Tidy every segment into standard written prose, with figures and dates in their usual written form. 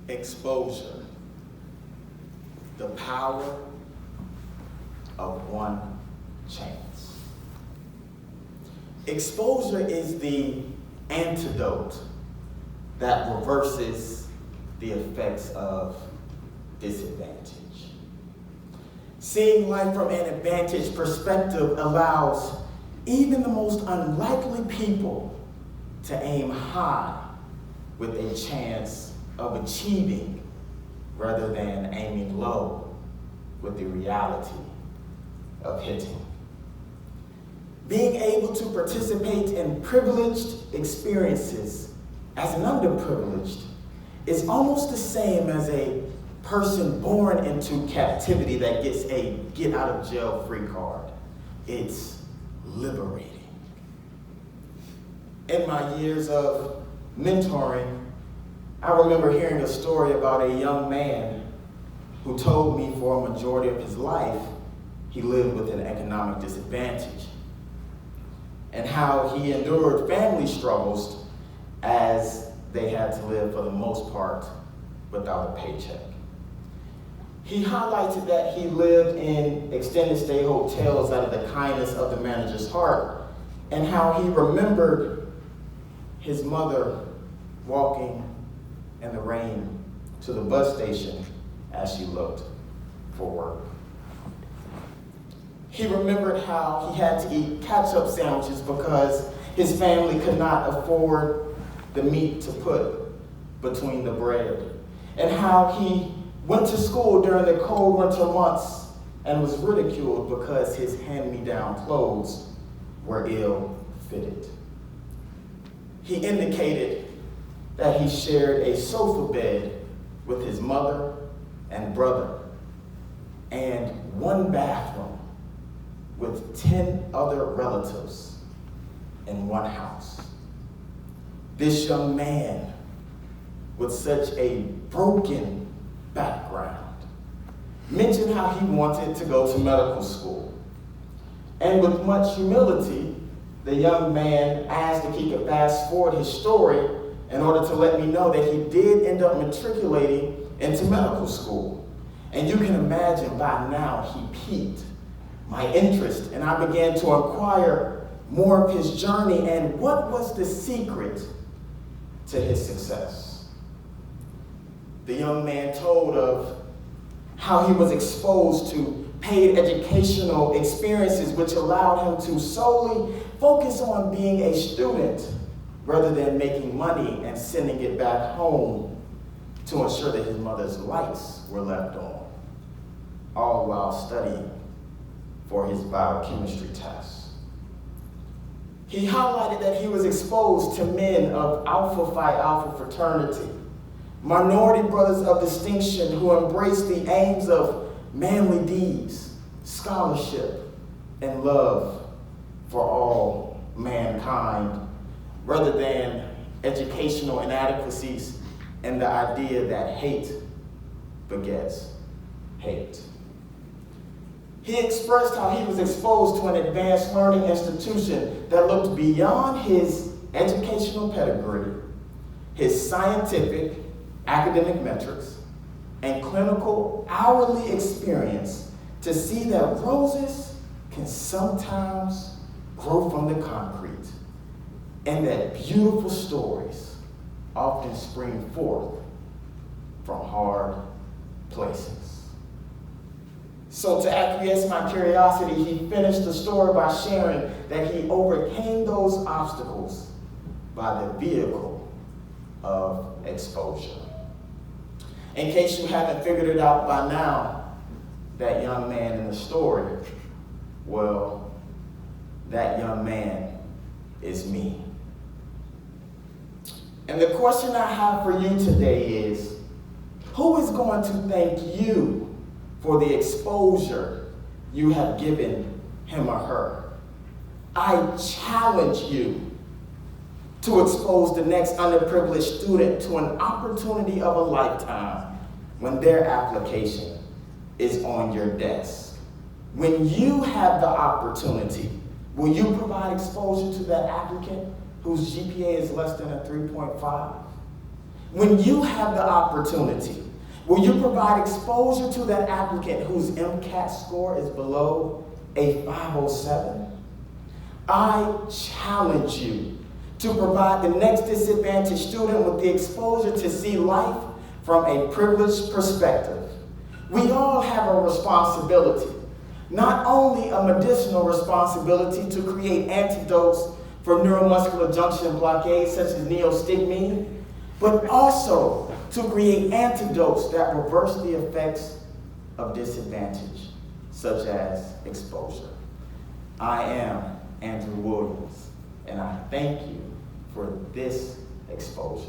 Exposure, the power of one chance. Exposure is the antidote that reverses the effects of disadvantage. Seeing life from an advantage perspective allows even the most unlikely people to aim high with a chance of achieving rather than aiming low with the reality of hitting. Being able to participate in privileged experiences as an underprivileged is almost the same as a person born into captivity that gets a get out of jail free card. It's liberating. In my years of mentoring, I remember hearing a story about a young man who told me for a majority of his life he lived with an economic disadvantage and how he endured family struggles as they had to live for the most part without a paycheck. He highlighted that he lived in extended stay hotels out of the kindness of the manager's heart and how he remembered his mother walking in the rain to the bus station as she looked for work. He remembered how he had to eat ketchup sandwiches because his family could not afford the meat to put between the bread, and how he went to school during the cold winter months and was ridiculed because his hand-me-down clothes were ill-fitted. He indicated that he shared a sofa bed with his mother and brother and one bathroom with 10 other relatives in one house. This young man with such a broken background mentioned how he wanted to go to medical school. And with much humility, the young man asked if he could fast forward his story in order to let me know that he did end up matriculating into medical school. And you can imagine by now he piqued my interest, and I began to inquire more of his journey and what was the secret to his success. The young man told of how he was exposed to paid educational experiences which allowed him to solely focus on being a student rather than making money and sending it back home to ensure that his mother's lights were left on, all while studying for his biochemistry tests. He highlighted that he was exposed to men of Alpha Phi Alpha fraternity, minority brothers of distinction who embraced the aims of manly deeds, scholarship, and love for all mankind, rather than educational inadequacies and the idea that hate begets hate. He expressed how he was exposed to an advanced learning institution that looked beyond his educational pedigree, his scientific, academic metrics, and clinical hourly experience to see that roses can sometimes grow from the concrete, and that beautiful stories often spring forth from hard places. So to acquiesce my curiosity, he finished the story by sharing that he overcame those obstacles by the vehicle of exposure. In case you haven't figured it out by now, that young man in the story, well, that young man is me. And the question I have for you today is, who is going to thank you for the exposure you have given him or her? I challenge you to expose the next underprivileged student to an opportunity of a lifetime when their application is on your desk. When you have the opportunity, will you provide exposure to that applicant whose GPA is less than a 3.5? When you have the opportunity, will you provide exposure to that applicant whose MCAT score is below a 507? I challenge you to provide the next disadvantaged student with the exposure to see life from a privileged perspective. We all have a responsibility, not only a medicinal responsibility to create antidotes for neuromuscular junction blockade such as neostigmine, but also to create antidotes that reverse the effects of disadvantage, such as exposure. I am Andrew Williams, and I thank you for this exposure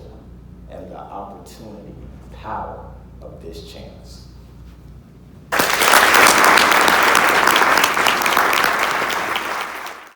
and the opportunity and power of this chance.